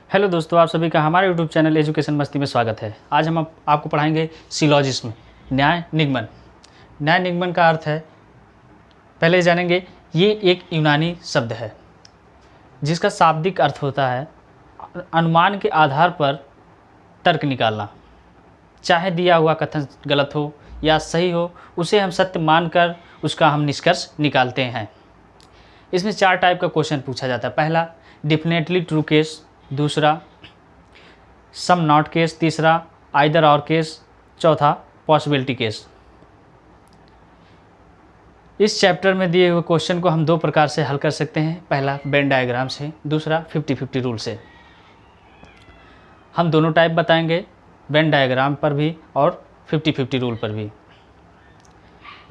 Hello दोस्तों, आप सभी का हमारे यूट्यूब चैनल एजुकेशन मस्ती में स्वागत है। आज हम आपको पढ़ाएंगे सिलॉजिज्म, न्याय निगमन। न्याय निगमन का अर्थ है, पहले जानेंगे, ये एक यूनानी शब्द है जिसका शाब्दिक अर्थ होता है अनुमान के आधार पर तर्क निकालना। चाहे दिया हुआ कथन गलत हो या सही हो, उसे हम सत्य मानकर उसका हम निष्कर्ष निकालते हैं। इसमें 4 टाइप का क्वेश्चन पूछा जाता है। पहला डेफिनेटली ट्रू केस, दूसरा सम नॉट केस, तीसरा आइदर और केस, चौथा पॉसिबिलिटी केस। इस चैप्टर में दिए हुए क्वेश्चन को हम 2 प्रकार से हल कर सकते हैं। पहला वेन डायग्राम से, दूसरा 50-50 रूल से। हम दोनों टाइप बताएंगे, वेन डायग्राम पर भी और 50-50 रूल पर भी।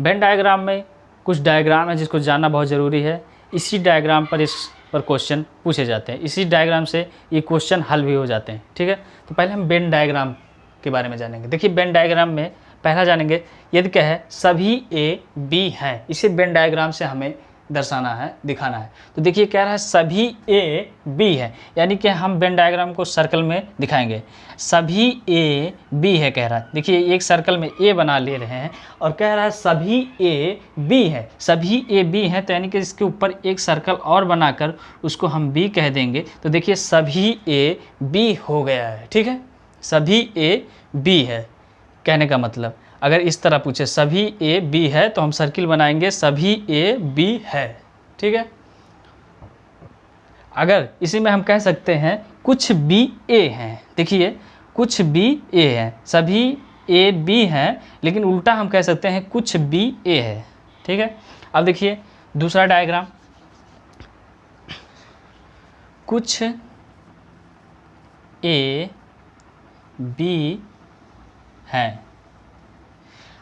वेन डायग्राम में कुछ डायग्राम है जिसको जानना बहुत ज़रूरी है। इसी डायग्राम पर इस पर क्वेश्चन पूछे जाते हैं, इसी डायग्राम से ये क्वेश्चन हल भी हो जाते हैं। ठीक है, तो पहले हम वेन डायग्राम के बारे में जानेंगे। देखिए, वेन डायग्राम में पहला जानेंगे, यदि कहे सभी ए बी हैं, इसे वेन डायग्राम से हमें दर्शाना है, दिखाना है। तो देखिए कह रहा है सभी ए बी है, यानी कि हम वेन डायग्राम को सर्कल में दिखाएंगे। सभी ए बी है कह रहा है। देखिए एक सर्कल में ए बना ले रहे हैं और कह रहा है सभी ए बी है। सभी ए बी हैं, तो यानी कि इसके ऊपर एक सर्कल और बनाकर उसको हम बी कह देंगे। तो देखिए सभी ए बी हो गया है। ठीक है, सभी ए बी है कहने का मतलब, अगर इस तरह पूछे सभी ए बी है तो हम सर्किल बनाएंगे सभी ए बी है। ठीक है, अगर इसी में हम कह सकते हैं कुछ बी ए हैं। देखिए कुछ बी ए हैं, सभी ए बी हैं, लेकिन उल्टा हम कह सकते हैं कुछ बी ए है। ठीक है, अब देखिए दूसरा डायग्राम, कुछ ए बी हैं।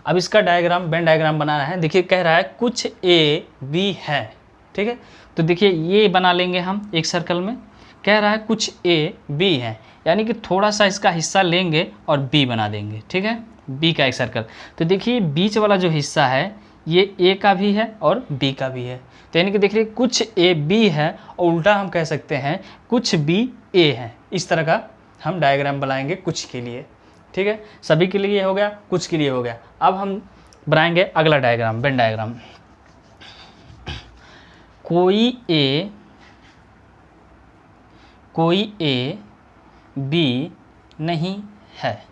अब इसका डायग्राम, वेन डायग्राम बनाना है। देखिए कह रहा है कुछ ए बी है। ठीक है, तो देखिए ये बना लेंगे हम एक सर्कल में। कह रहा है कुछ ए बी है, यानी कि थोड़ा सा इसका हिस्सा लेंगे और बी बना देंगे। ठीक है, बी का एक सर्कल। तो देखिए बीच वाला जो हिस्सा है ये ए का भी है और बी का भी है। तो यानी कि देखिए कुछ ए बी है और उल्टा हम कह सकते हैं कुछ बी ए है। इस तरह का हम डायग्राम बनाएंगे कुछ के लिए। ठीक है, सभी के लिए हो गया, कुछ के लिए हो गया। अब हम बनाएंगे अगला डायग्राम, वेन डायग्राम। कोई ए बी नहीं है।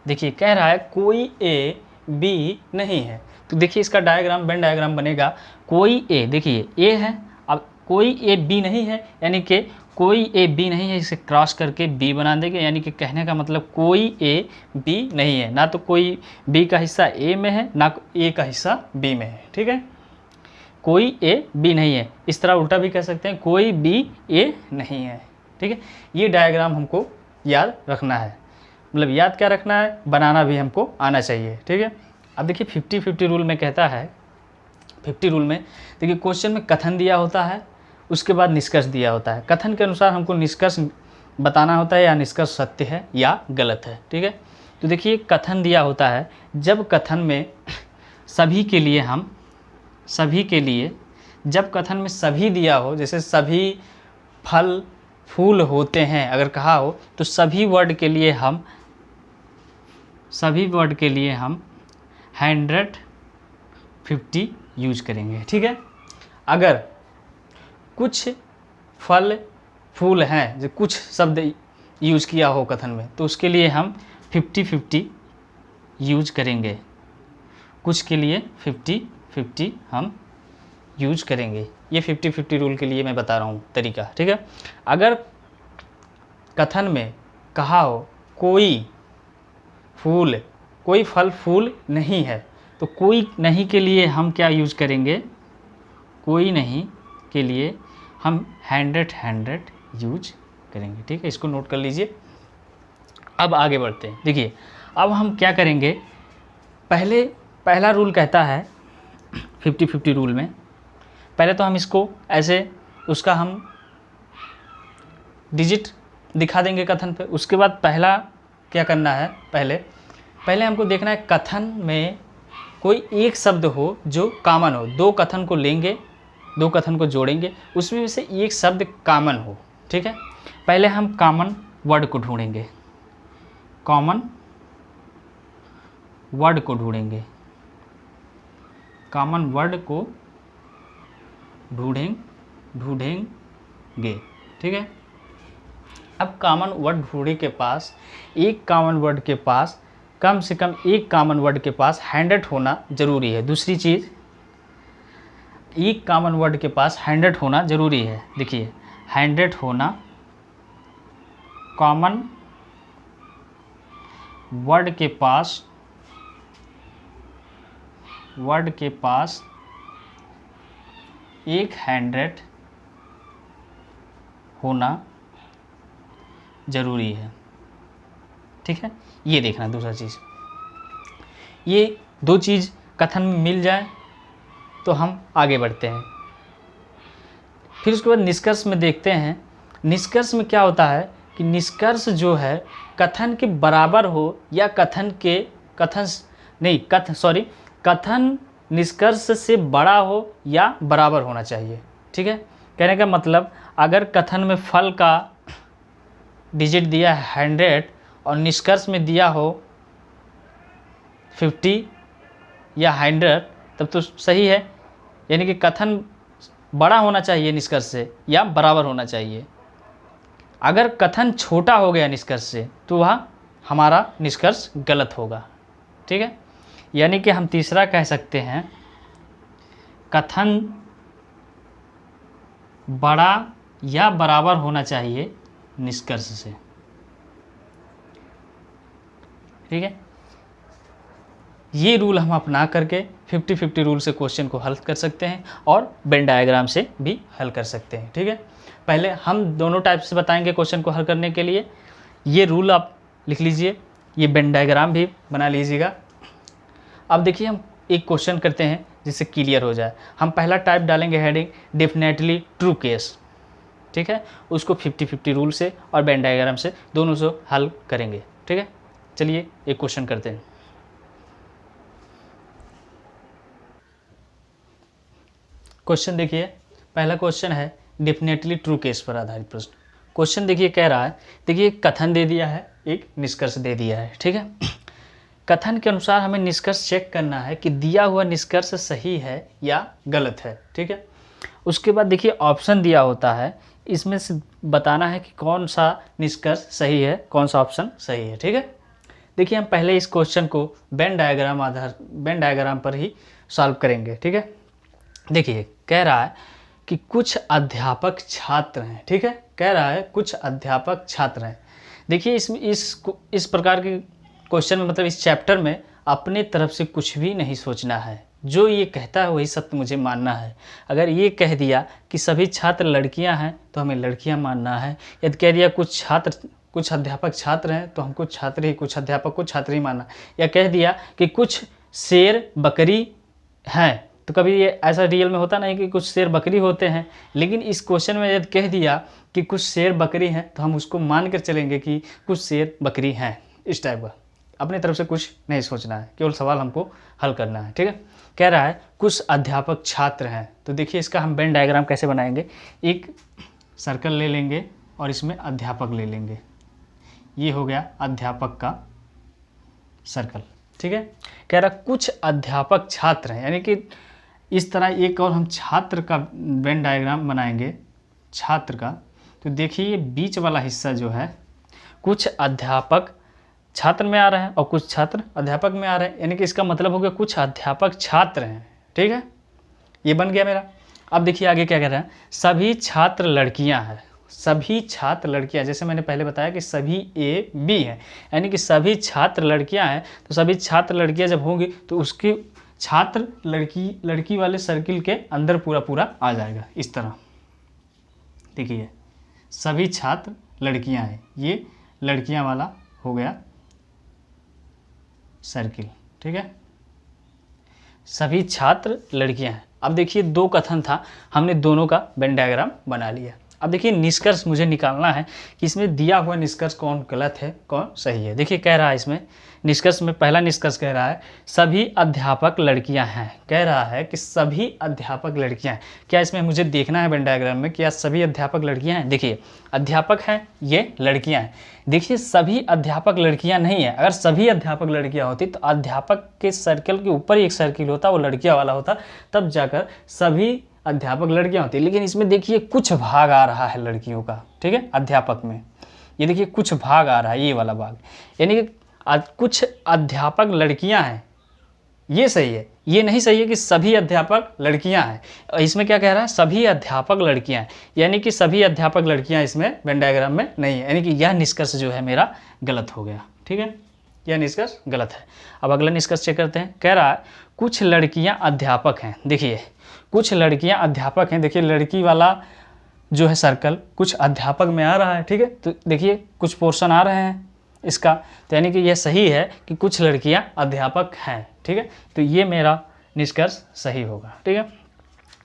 देखिए कह रहा है कोई ए बी नहीं है, तो देखिए इसका डायग्राम, वेन डायग्राम बनेगा कोई ए, देखिए ए है, अब कोई ए बी नहीं है, यानी कि कोई ए बी नहीं है, इसे क्रॉस करके बी बना देंगे। यानी कि कहने का मतलब कोई ए बी नहीं है, ना तो कोई बी का हिस्सा ए में है, ना ए का हिस्सा बी में है। ठीक है, कोई ए बी नहीं है। इस तरह उल्टा भी कह सकते हैं कोई बी ए नहीं है। ठीक है, ये डायग्राम हमको याद रखना है, मतलब याद क्या रखना है, बनाना भी हमको आना चाहिए। ठीक है, अब देखिए 50-50 रूल में कहता है, 50 रूल में देखिए क्वेश्चन में कथन दिया होता है, उसके बाद निष्कर्ष दिया होता है। कथन के अनुसार हमको निष्कर्ष बताना होता है, या निष्कर्ष सत्य है या गलत है। ठीक है, तो देखिए कथन दिया होता है, जब कथन में सभी के लिए हम, सभी के लिए, जब कथन में सभी दिया हो, जैसे सभी फल फूल होते हैं अगर कहा हो, तो सभी वर्ड के लिए हम 150 यूज करेंगे। ठीक है, अगर कुछ फल फूल हैं, जो कुछ शब्द यूज किया हो कथन में, तो उसके लिए हम 50-50 यूज करेंगे। कुछ के लिए 50-50 हम यूज करेंगे। ये 50-50 रूल के लिए मैं बता रहा हूँ तरीका। ठीक है, अगर कथन में कहा हो कोई फल फूल नहीं है, तो कोई नहीं के लिए हम क्या यूज करेंगे, कोई नहीं के लिए हम 100 यूज करेंगे। ठीक है, इसको नोट कर लीजिए। अब आगे बढ़ते हैं। देखिए अब हम क्या करेंगे, पहला रूल कहता है 50-50 रूल में, पहले तो हम इसको ऐसे, उसका हम डिजिट दिखा देंगे कथन पे। उसके बाद पहला क्या करना है, पहले हमको देखना है कथन में कोई एक शब्द हो जो कॉमन हो। 2 कथन को लेंगे, 2 कथन को जोड़ेंगे, उसमें से एक शब्द कॉमन हो। ठीक है। पहले हम कॉमन वर्ड को ढूंढेंगे, कॉमन वर्ड को ढूंढेंगे, कॉमन वर्ड को ढूंढेंगे, ठीक है। अब कॉमन वर्ड ढूंढने के पास, एक कॉमन वर्ड के पास कम से कम एक कॉमन वर्ड के पास 100 होना ज़रूरी है। दूसरी चीज़, एक कॉमन वर्ड के पास 100 होना ज़रूरी है। देखिए 100 होना, कॉमन वर्ड के पास एक 100 होना ज़रूरी है, ठीक है। ये देखना दूसरा चीज़, ये दो चीज़ कथन में मिल जाए तो हम आगे बढ़ते हैं। फिर उसके बाद निष्कर्ष में देखते हैं। निष्कर्ष में क्या होता है कि निष्कर्ष जो है कथन के बराबर हो या कथन निष्कर्ष से बड़ा हो या बराबर होना चाहिए, ठीक है। कहने का मतलब, अगर कथन में फल का डिजिट दिया है 100 और निष्कर्ष में दिया हो 50 या 100, तब तो सही है, यानी कि कथन बड़ा होना चाहिए निष्कर्ष से या बराबर होना चाहिए। अगर कथन छोटा हो गया निष्कर्ष से तो वह हमारा निष्कर्ष गलत होगा, ठीक है। यानी कि हम तीसरा कह सकते हैं, कथन बड़ा या बराबर होना चाहिए निष्कर्ष से, ठीक है। ये रूल हम अपना करके 50-50 रूल से क्वेश्चन को हल कर सकते हैं और वेन डायग्राम से भी हल कर सकते हैं, ठीक है। पहले हम दोनों टाइप से बताएंगे क्वेश्चन को हल करने के लिए। ये रूल आप लिख लीजिए, ये वेन डायग्राम भी बना लीजिएगा। अब देखिए हम एक क्वेश्चन करते हैं जिससे क्लियर हो जाए। हम पहला टाइप डालेंगे हेडिंग डेफिनेटली ट्रू केस, ठीक है। उसको 50-50 रूल से और वेन डायग्राम से दोनों से हल करेंगे, ठीक है। चलिए एक क्वेश्चन करते हैं। क्वेश्चन देखिए, पहला क्वेश्चन है डेफिनेटली ट्रू केस पर आधारित प्रश्न। क्वेश्चन देखिए कह रहा है, देखिए एक कथन दे दिया है, एक निष्कर्ष दे दिया है, ठीक है। कथन के अनुसार हमें निष्कर्ष चेक करना है कि दिया हुआ निष्कर्ष सही है या गलत है, ठीक है। उसके बाद देखिए ऑप्शन दिया होता है, इसमें से बताना है कि कौन सा निष्कर्ष सही है, कौन सा ऑप्शन सही है, ठीक है। देखिए हम पहले इस क्वेश्चन को वेन डायग्राम पर ही सॉल्व करेंगे, ठीक है। देखिए कह रहा है कि कुछ अध्यापक छात्र हैं, ठीक है। कह रहा है कुछ अध्यापक छात्र हैं। देखिए इसमें इस प्रकार के क्वेश्चन में, मतलब इस चैप्टर में अपने तरफ से कुछ भी नहीं सोचना है। जो ये कहता है वही सत्य मुझे मानना है। अगर ये कह दिया कि सभी छात्र लड़कियां हैं तो हमें लड़कियां मानना है। यदि कह दिया कुछ अध्यापक छात्र हैं तो हमको कुछ अध्यापक को छात्र ही मानना। या कह दिया कि कुछ शेर बकरी हैं, तो कभी ये ऐसा रियल में होता नहीं कि कुछ शेर बकरी होते हैं, लेकिन इस क्वेश्चन में यदि कह दिया कि कुछ शेर बकरी हैं तो हम उसको मान कर चलेंगे कि कुछ शेर बकरी हैं। इस टाइप का अपनी तरफ से कुछ नहीं सोचना है, केवल सवाल हमको हल करना है, ठीक है। कह रहा है कुछ अध्यापक छात्र हैं, तो देखिए इसका हम वेन डायग्राम कैसे बनाएंगे। एक सर्कल ले लेंगे और इसमें अध्यापक ले लेंगे। ये हो गया अध्यापक का सर्कल, ठीक है। कह रहा कुछ अध्यापक छात्र हैं, यानी कि इस तरह एक और हम छात्र का वेन डायग्राम बनाएंगे, छात्र का। तो देखिए ये बीच वाला हिस्सा जो है, कुछ अध्यापक छात्र में आ रहे हैं और कुछ छात्र अध्यापक में आ रहे हैं, यानी कि इसका मतलब हो गया कुछ अध्यापक छात्र हैं, ठीक है। ये बन गया मेरा। अब देखिए आगे क्या कह रहा है, सभी छात्र लड़कियां हैं। सभी छात्र लड़कियां, जैसे मैंने पहले बताया कि सभी ए बी हैं, यानी कि सभी छात्र लड़कियां हैं। तो सभी छात्र लड़कियां जब होंगी तो उसकी छात्र लड़की वाले सर्किल के अंदर पूरा आ जाएगा। इस तरह देखिए सभी छात्र लड़कियां हैं, ये लड़कियां वाला हो गया सर्किल, ठीक है। सभी छात्र लड़कियां हैं। अब देखिए दो कथन था, हमने दोनों का वेन डायग्राम बना लिया। अब देखिए निष्कर्ष मुझे निकालना है कि इसमें दिया हुआ निष्कर्ष कौन गलत है कौन सही है। देखिए कह रहा है इसमें निष्कर्ष में पहला निष्कर्ष कह रहा है सभी अध्यापक लड़कियां हैं। कह रहा है कि सभी अध्यापक लड़कियां हैं। क्या इसमें मुझे देखना है वेन डायग्राम में क्या सभी अध्यापक लड़कियां हैं। देखिए अध्यापक हैं ये लड़कियां हैं। देखिए सभी अध्यापक लड़कियां नहीं है। अगर सभी अध्यापक लड़कियां होती तो अध्यापक के सर्कल के ऊपर ही एक सर्किल होता, वो लड़कियां वाला होता, तब जाकर सभी अध्यापक लड़कियां होती। लेकिन इसमें देखिए कुछ भाग आ रहा है लड़कियों का, ठीक है, अध्यापक में ये देखिए कुछ भाग आ रहा है, ये वाला भाग, यानी कि कुछ अध्यापक लड़कियां हैं, ये सही है। ये नहीं सही है कि सभी अध्यापक लड़कियां हैं। इसमें क्या कह रहा है सभी अध्यापक लड़कियां हैं, यानी कि सभी अध्यापक लड़कियां इसमें वेन डायग्राम में नहीं है, यानी कि यह निष्कर्ष जो है मेरा गलत हो गया। ठीक है, यह निष्कर्ष गलत है। अब अगला निष्कर्ष चेक करते हैं। कह रहा है कुछ लड़कियां अध्यापक हैं। देखिए कुछ लड़कियां अध्यापक हैं। देखिए लड़की वाला जो है सर्कल कुछ अध्यापक में आ रहा है। ठीक है, तो देखिए कुछ पोर्शन आ रहे हैं इसका, तो यानी कि यह सही है कि कुछ लड़कियां अध्यापक हैं। ठीक है, तो ये मेरा निष्कर्ष सही होगा। ठीक है,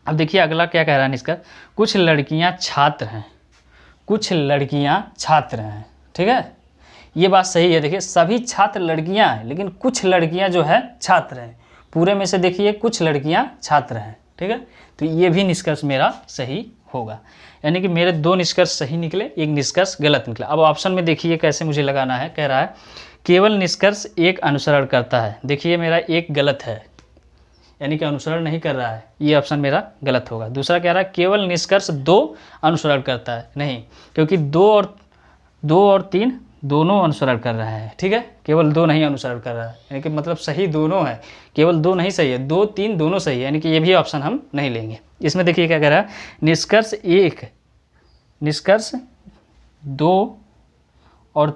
अब देखिए अगला क्या कह रहा है निष्कर्ष, कुछ लड़कियां छात्र हैं। कुछ लड़कियां छात्र हैं। ठीक है, ये बात सही है। देखिए सभी छात्र लड़कियां हैं, लेकिन कुछ लड़कियां जो है छात्र हैं। पूरे में से देखिए कुछ लड़कियां छात्र हैं। ठीक है, तो ये भी निष्कर्ष मेरा सही होगा, यानी कि मेरे दो निष्कर्ष सही निकले, एक निष्कर्ष गलत निकला। अब ऑप्शन में देखिए कैसे मुझे लगाना है। कह रहा है केवल निष्कर्ष एक अनुसरण करता है। देखिए मेरा एक गलत है, यानी कि अनुसरण नहीं कर रहा है, ये ऑप्शन मेरा गलत होगा। दूसरा कह रहा है केवल निष्कर्ष 2 अनुसरण करता है। नहीं, क्योंकि 2 और 3 दोनों अनुसरण कर रहा है। ठीक है, केवल 2 नहीं अनुसरण कर रहा है, यानी कि मतलब सही दोनों है, केवल 2 नहीं सही है, 2 3 दोनों सही है, यानी कि ये भी ऑप्शन हम नहीं लेंगे। इसमें देखिए क्या कह रहा है निष्कर्ष 2 और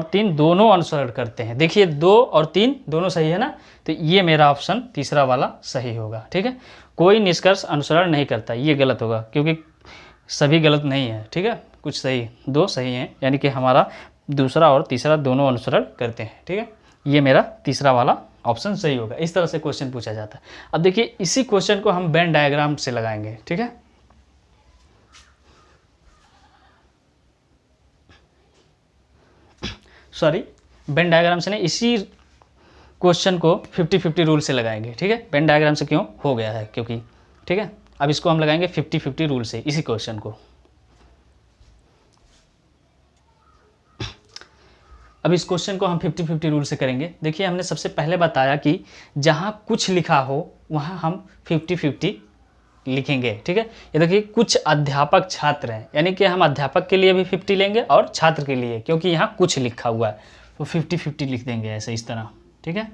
3 दोनों अनुसरण करते हैं। देखिए 2 और 3 दोनों सही है ना, तो ये मेरा ऑप्शन तीसरा वाला सही होगा। ठीक है, कोई निष्कर्ष अनुसरण नहीं करता, ये गलत होगा क्योंकि सभी गलत नहीं है। ठीक है, कुछ सही 2 सही हैं, यानी कि हमारा दूसरा और तीसरा दोनों अनुसरण करते हैं। ठीक है, ये मेरा तीसरा वाला ऑप्शन सही होगा। इस तरह से क्वेश्चन पूछा जाता है। अब देखिए इसी क्वेश्चन को हम वेन डायग्राम से लगाएंगे। ठीक है, वेन डायग्राम से नहीं, इसी क्वेश्चन को 50-50 रूल से लगाएंगे। ठीक है, वेन डायग्राम से क्यों हो गया है क्योंकि, ठीक है, अब इसको हम लगाएंगे 50-50 रूल से, इसी क्वेश्चन को। अब इस क्वेश्चन को हम 50-50 रूल से करेंगे। देखिए हमने सबसे पहले बताया कि जहाँ कुछ लिखा हो वहाँ हम 50-50 लिखेंगे। ठीक है, ये देखिए कुछ अध्यापक छात्र हैं, यानी कि हम अध्यापक के लिए भी 50 लेंगे और छात्र के लिए, क्योंकि यहाँ कुछ लिखा हुआ है तो 50-50 लिख देंगे ऐसे इस तरह। ठीक है,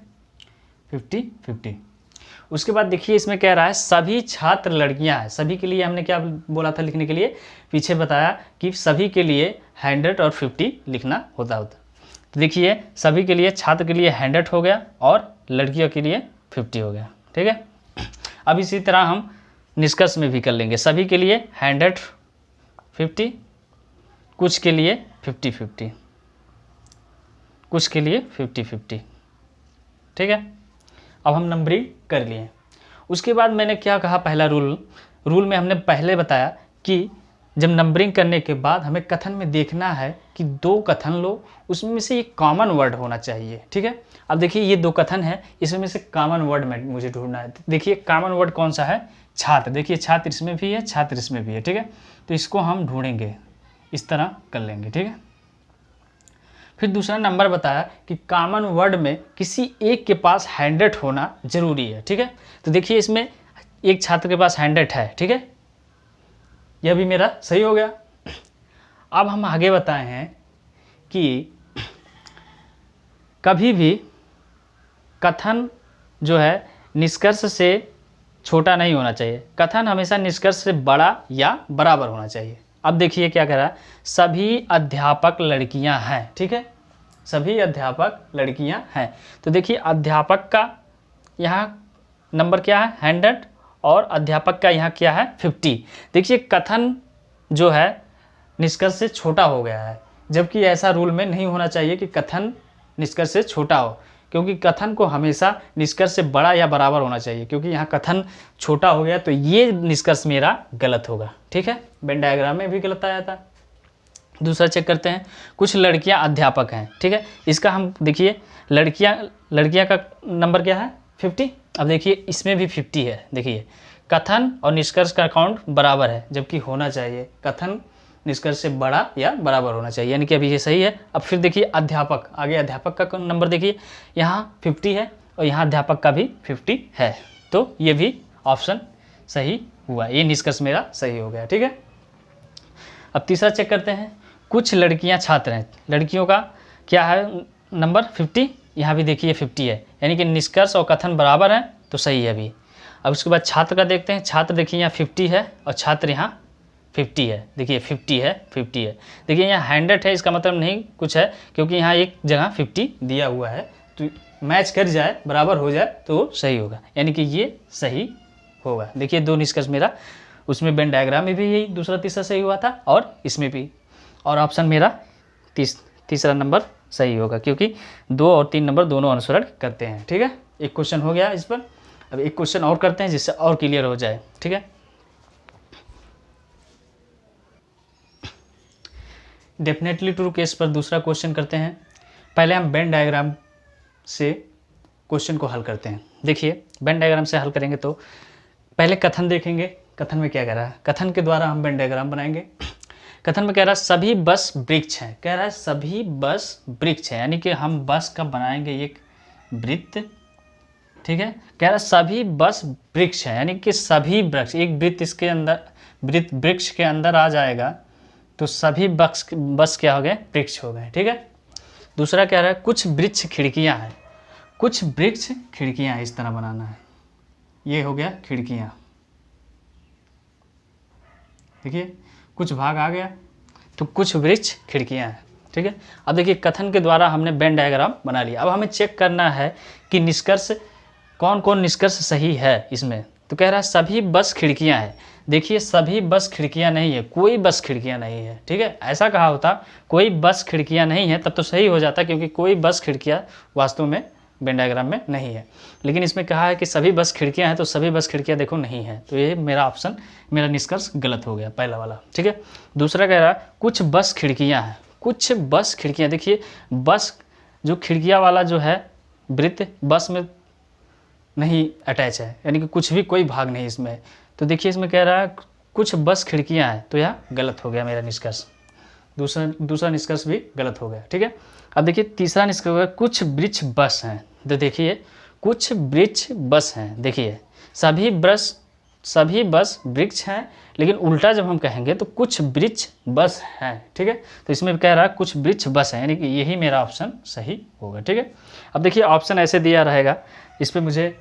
50-50। उसके बाद देखिए इसमें कह रहा है सभी छात्र लड़कियां हैं। सभी के लिए हमने क्या बोला था लिखने के लिए, पीछे बताया कि सभी के लिए 100 और 50 लिखना होता। तो देखिए सभी के लिए, छात्र के लिए 100 हो गया और लड़कियों के लिए 50 हो गया। ठीक है, अब इसी तरह हम निष्कर्ष में भी कर लेंगे। सभी के लिए 100 50, कुछ के लिए 50-50, कुछ के लिए 50-50। ठीक है, अब हम नंबरिंग कर लिए। उसके बाद मैंने क्या कहा, पहला रूल में हमने पहले बताया कि जब नंबरिंग करने के बाद हमें कथन में देखना है कि 2 कथन लो, उसमें से एक कॉमन वर्ड होना चाहिए। ठीक है, अब देखिए ये 2 कथन है, इसमें से कॉमन वर्ड में मुझे ढूंढना है। देखिए कॉमन वर्ड कौन सा है, छात्र। देखिए छात्र इसमें भी है, छात्र इसमें भी है। ठीक है, तो इसको हम ढूंढेंगे, इस तरह कर लेंगे। ठीक है, फिर दूसरा नंबर बताया कि कॉमन वर्ड में किसी एक के पास 100 होना जरूरी है। ठीक है, तो देखिए इसमें एक छात्र के पास 100 है। ठीक है, यह भी मेरा सही हो गया। अब हम आगे बताए हैं कि कभी भी कथन जो है निष्कर्ष से छोटा नहीं होना चाहिए, कथन हमेशा निष्कर्ष से बड़ा या बराबर होना चाहिए। अब देखिए क्या कह रहा है, सभी अध्यापक लड़कियां हैं। ठीक है, सभी अध्यापक लड़कियां हैं, तो देखिए अध्यापक का यहाँ नंबर क्या है 100 और अध्यापक का यहाँ क्या है 50। देखिए कथन जो है निष्कर्ष से छोटा हो गया है, जबकि ऐसा रूल में नहीं होना चाहिए कि कथन निष्कर्ष से छोटा हो, क्योंकि कथन को हमेशा निष्कर्ष से बड़ा या बराबर होना चाहिए, क्योंकि यहाँ कथन छोटा हो गया तो ये निष्कर्ष मेरा गलत होगा। ठीक है, वेन डायग्राम में भी गलत आया था। दूसरा चेक करते हैं, कुछ लड़कियां अध्यापक हैं। ठीक है, इसका हम देखिए लड़कियां का नंबर क्या है 50। अब देखिए इसमें भी 50 है। देखिए कथन और निष्कर्ष का अकाउंट बराबर है, जबकि होना चाहिए कथन निष्कर्ष से बड़ा या बराबर होना चाहिए, यानी कि अभी ये सही है। अब फिर देखिए अध्यापक, आगे अध्यापक का नंबर देखिए यहाँ 50 है और यहाँ अध्यापक का भी 50 है, तो ये भी ऑप्शन सही हुआ, ये निष्कर्ष मेरा सही हो गया। ठीक है, अब तीसरा चेक करते हैं, कुछ लड़कियां छात्र हैं। लड़कियों का क्या है नंबर 50, यहाँ भी देखिए 50 है, यानी कि निष्कर्ष और कथन बराबर हैं तो सही है अभी। अब उसके बाद छात्र का देखते हैं, छात्र देखिए यहाँ 50 है और छात्र यहाँ 50 है। देखिए 50 है 50 है, देखिए यहाँ 100 है, इसका मतलब नहीं कुछ है, क्योंकि यहाँ एक जगह 50 दिया हुआ है, तो मैच कर जाए बराबर हो जाए तो सही होगा, यानी कि ये सही होगा। देखिए दो निष्कर्ष मेरा, उसमें वेन डायग्राम में भी यही दूसरा तीसरा सही हुआ था और इसमें भी, और ऑप्शन मेरा तीसरा नंबर सही होगा, क्योंकि 2 और 3 नंबर दोनों अनुसरण करते हैं। ठीक है, एक क्वेश्चन हो गया इस पर। अब एक क्वेश्चन और करते हैं जिससे और क्लियर हो जाए। ठीक है, डेफिनेटली ट्रू केस पर दूसरा क्वेश्चन करते हैं। पहले हम वेन डायग्राम से क्वेश्चन को हल करते हैं। देखिए वेन डायग्राम से हल करेंगे तो पहले कथन देखेंगे, कथन में क्या कह रहा है, कथन के द्वारा हम वेन डायग्राम बनाएंगे। कथन में कह रहा है सभी बस वृक्ष हैं, कह रहा है सभी बस वृक्ष हैं, यानी कि हम बस का बनाएंगे एक वृत्त। ठीक है, कह रहा है सभी बस वृक्ष हैं, यानी कि सभी वृक्ष, एक वृत्त इसके अंदर वृक्ष के अंदर आ जाएगा तो सभी बस क्या हो गए, वृक्ष हो गए। ठीक है, दूसरा कह रहा है कुछ वृक्ष खिड़कियां हैं, कुछ वृक्ष खिड़कियां हैं, इस तरह बनाना है, ये हो गया खिड़कियां। देखिए कुछ भाग आ गया तो कुछ वृक्ष खिड़कियां हैं। ठीक है, अब देखिए कथन के द्वारा हमने वेन डायग्राम बना लिया। अब हमें चेक करना है कि निष्कर्ष कौन कौन निष्कर्ष सही है इसमें। तो कह रहा है सभी बस खिड़कियां हैं। देखिए सभी बस खिड़कियां नहीं है, कोई बस खिड़कियां नहीं है। ठीक है, ऐसा कहा होता कोई बस खिड़कियां नहीं है तब तो सही हो जाता, क्योंकि कोई बस खिड़कियां वास्तव में वेन डायग्राम में नहीं है, लेकिन इसमें कहा है कि सभी बस खिड़कियां हैं तो सभी बस खिड़कियां देखो नहीं है, तो ये मेरा ऑप्शन, मेरा निष्कर्ष गलत हो गया पहला वाला। ठीक है, दूसरा कह रहा है कुछ बस खिड़कियां हैं, कुछ बस खिड़कियां। देखिए बस जो खिड़कियां वाला जो है वृत्त बस में नहीं अटैच है, यानी कि कुछ भी कोई भाग नहीं इसमें, तो देखिए इसमें कह रहा है कुछ बस खिड़कियां हैं, तो यह गलत हो गया मेरा निष्कर्ष, दूसरा निष्कर्ष भी गलत हो गया। ठीक है, अब देखिए तीसरा निष्कर्ष होगा कुछ वृक्ष बस हैं। तो देखिए कुछ वृक्ष बस हैं, देखिए सभी बस वृक्ष हैं, लेकिन उल्टा जब हम कहेंगे तो कुछ वृक्ष बस हैं। ठीक है, तो इसमें कह रहा है कुछ वृक्ष बस हैं, यानी कि यही मेरा ऑप्शन सही होगा। ठीक है, अब देखिए ऑप्शन ऐसे दिया रहेगा, इस पर मुझे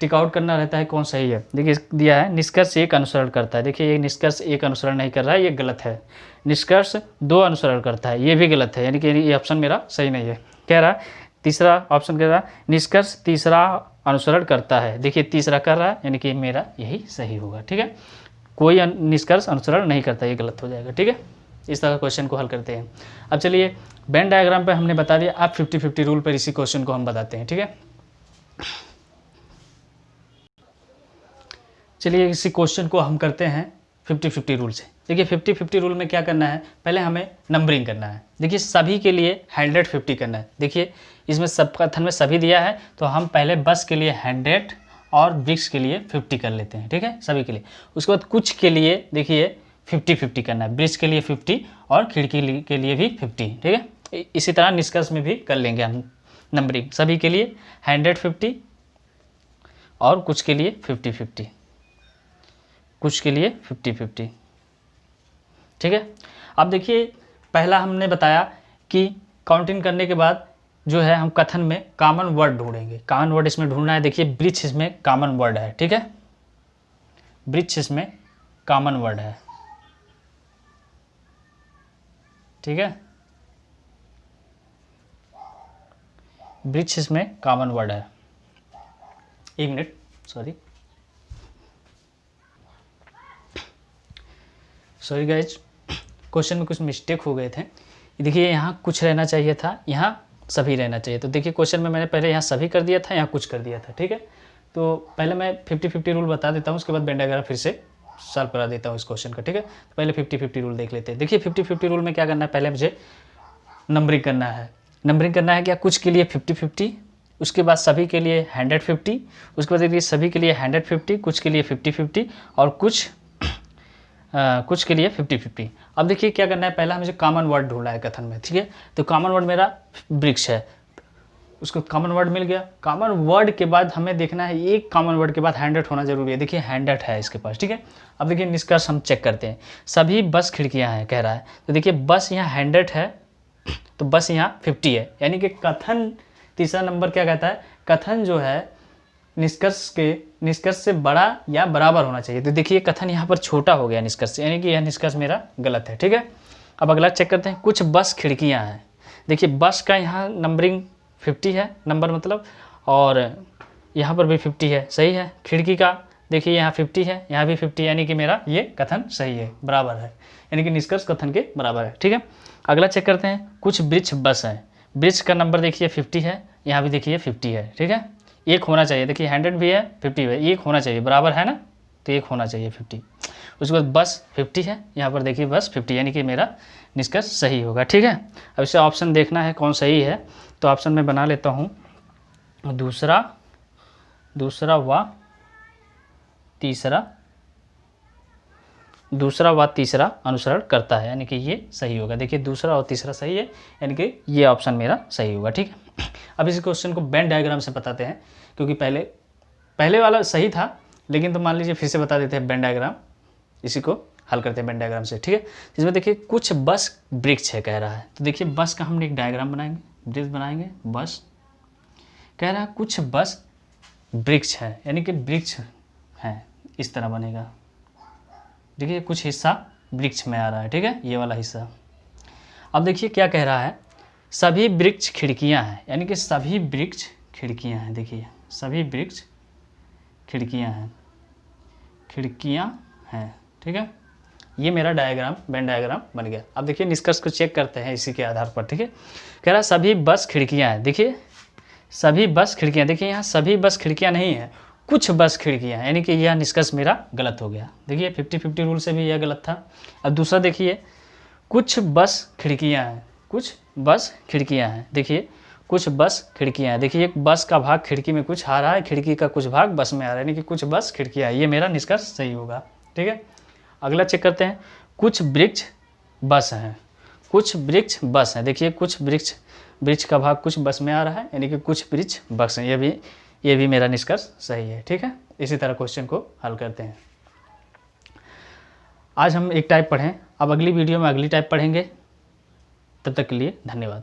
टिक आउट करना रहता है कौन सही है। देखिए दिया है निष्कर्ष 1 अनुसरण करता है, देखिए ये निष्कर्ष 1 अनुसरण नहीं कर रहा है, ये गलत है। निष्कर्ष 2 अनुसरण करता है, ये भी गलत है, यानी कि ये ऑप्शन मेरा सही नहीं है। कह रहा है तीसरा ऑप्शन कह रहा है निष्कर्ष 3 अनुसरण करता है, देखिए तीसरा कर रहा है, यानी कि मेरा यही सही होगा। ठीक है, कोई निष्कर्ष अनुसरण नहीं करता, ये गलत हो जाएगा। ठीक है, इस तरह क्वेश्चन को हल करते हैं। अब चलिए वेन डायग्राम पे हमने बता दिया, आप 50-50 रूल पर इसी क्वेश्चन को हम बताते हैं। ठीक है, चलिए इसी क्वेश्चन को हम करते हैं 50-50 रूल से। देखिए 50-50 रूल में क्या करना है, पहले हमें नंबरिंग करना है। देखिए सभी के लिए 150 करना है। देखिए इसमें सब कथन में सभी दिया है, तो हम पहले बस के लिए 100 और वृक्ष के लिए 50 कर लेते हैं। ठीक है, सभी के लिए। उसके बाद कुछ के लिए देखिए 50-50 करना है, वृक्ष के लिए 50 और खिड़की के लिए भी 50। ठीक है, इसी तरह निष्कर्ष में भी कर लेंगे हम नंबरिंग, सभी के लिए 150 और कुछ के लिए 50-50, कुछ के लिए 50-50। ठीक है, अब देखिए पहला हमने बताया कि काउंटिंग करने के बाद जो है हम कथन में कॉमन वर्ड ढूंढेंगे। कॉमन वर्ड इसमें ढूंढना है। देखिए वृक्ष इसमें कॉमन वर्ड है। ठीक है, वृक्ष इसमें कॉमन वर्ड है। ठीक है, वृक्ष इसमें कॉमन वर्ड है। एक मिनट, सॉरी गाइज, क्वेश्चन में कुछ मिस्टेक हो गए थे। देखिए यहाँ कुछ रहना चाहिए था, यहाँ सभी रहना चाहिए। तो देखिए क्वेश्चन में मैंने पहले यहाँ सभी कर दिया था, यहाँ कुछ कर दिया था, ठीक है। तो पहले मैं 50-50 रूल बता देता हूँ, उसके बाद वेन डायग्राम फिर से सॉल्व करा देता हूँ इस क्वेश्चन का, ठीक है। तो पहले 50-50 रूल देख लेते हैं। देखिए 50-50 रूल में क्या करना है, पहले मुझे नंबरिंग करना है। नंबरिंग करना है क्या, कुछ के लिए 50-50, उसके बाद सभी के लिए 150, उसके बाद देखिए सभी के लिए 150, कुछ के लिए 50-50 और कुछ के लिए 50-50। अब देखिए क्या करना है, पहला मुझे कॉमन वर्ड ढूंढना है कथन में, ठीक है। तो कॉमन वर्ड मेरा वृक्ष है, उसको कॉमन वर्ड मिल गया। कॉमन वर्ड के बाद हमें देखना है, एक कॉमन वर्ड के बाद 100 होना जरूरी है। देखिए 100 है इसके पास, ठीक है। अब देखिए निष्कर्ष हम चेक करते हैं। सभी बस खिड़कियां हैं कह रहा है, तो देखिए बस यहाँ 100 है, तो बस यहाँ 50 है, यानी कि कथन तीसरा नंबर क्या कहता है, कथन जो है निष्कर्ष से बड़ा या बराबर होना चाहिए। तो देखिए कथन यहाँ पर छोटा हो गया निष्कर्ष से, यानी कि यह निष्कर्ष मेरा गलत है, ठीक है। अब अगला चेक करते हैं, कुछ बस खिड़कियाँ हैं। देखिए बस का यहाँ नंबरिंग 50 है, नंबर मतलब, और यहाँ पर भी 50 है, सही है। खिड़की का देखिए यहाँ 50 है, यहाँ भी 50, यानी कि मेरा ये कथन सही है, बराबर है, यानी कि निष्कर्ष कथन के बराबर है, ठीक है। अगला चेक करते हैं, कुछ वृक्ष बस हैं। वृक्ष का नंबर देखिए 50 है, यहाँ भी देखिए 50 है, ठीक है। एक होना चाहिए, देखिए 100 भी है 50 भी है, एक होना चाहिए, बराबर है ना, तो एक होना चाहिए 50। उसके बाद बस 50 है, यहाँ पर देखिए बस 50, यानी कि मेरा निष्कर्ष सही होगा, ठीक है। अब इसे ऑप्शन देखना है कौन सही है, तो ऑप्शन में बना लेता हूँ दूसरा व तीसरा अनुसरण करता है, यानी कि ये सही होगा। देखिए दूसरा और तीसरा सही है, यानी कि ये ऑप्शन मेरा सही होगा, ठीक है। अब इस क्वेश्चन को वेन डायग्राम से बताते हैं, क्योंकि पहले वाला सही था, लेकिन तो मान लीजिए फिर से बता देते हैं वेन डायग्राम, इसी को हल करते हैं वेन डायग्राम से, ठीक है। जिसमें देखिए कुछ बस वृक्ष है कह रहा है, तो देखिए बस का हमने एक डायग्राम बनाएंगे, वृक्ष बनाएंगे, बस कह रहा है कुछ बस वृक्ष है, यानी कि वृक्ष है, इस तरह बनेगा। देखिए कुछ हिस्सा वृक्ष में आ रहा है, ठीक है, ये वाला हिस्सा। अब देखिए क्या कह रहा है, सभी वृक्ष खिड़कियां हैं, यानी कि सभी वृक्ष खिड़कियां हैं। देखिए सभी वृक्ष खिड़कियां हैं, ठीक है। ये मेरा डायग्राम वेन डायग्राम बन गया। अब देखिए निष्कर्ष को चेक करते हैं इसी के आधार पर, ठीक है। कह रहा है सभी बस खिड़कियां हैं। देखिए सभी बस खिड़कियां, देखिए यहाँ सभी बस खिड़कियां नहीं है, कुछ बस खिड़कियां, यानी कि यह निष्कर्ष मेरा गलत हो गया। देखिए 50-50 रूल से भी यह गलत था। अब दूसरा देखिए, कुछ बस खिड़कियां हैं, कुछ बस खिड़कियां हैं। देखिए कुछ बस खिड़कियां हैं, देखिए एक बस का भाग खिड़की में कुछ आ रहा है, खिड़की का कुछ भाग बस में आ रहा है, यानी कि कुछ बस खिड़कियां हैं, ये मेरा निष्कर्ष सही होगा, ठीक है। अगला चेक करते हैं, कुछ वृक्ष बस हैं, कुछ वृक्ष बस हैं। देखिए कुछ वृक्ष का भाग कुछ बस में आ रहा है, यानी कि कुछ वृक्ष बस हैं, ये भी मेरा निष्कर्ष सही है, ठीक है। इसी तरह क्वेश्चन को हल करते हैं। आज हम एक टाइप पढ़ें, अब अगली वीडियो में अगली टाइप पढ़ेंगे। तब तक के लिए धन्यवाद।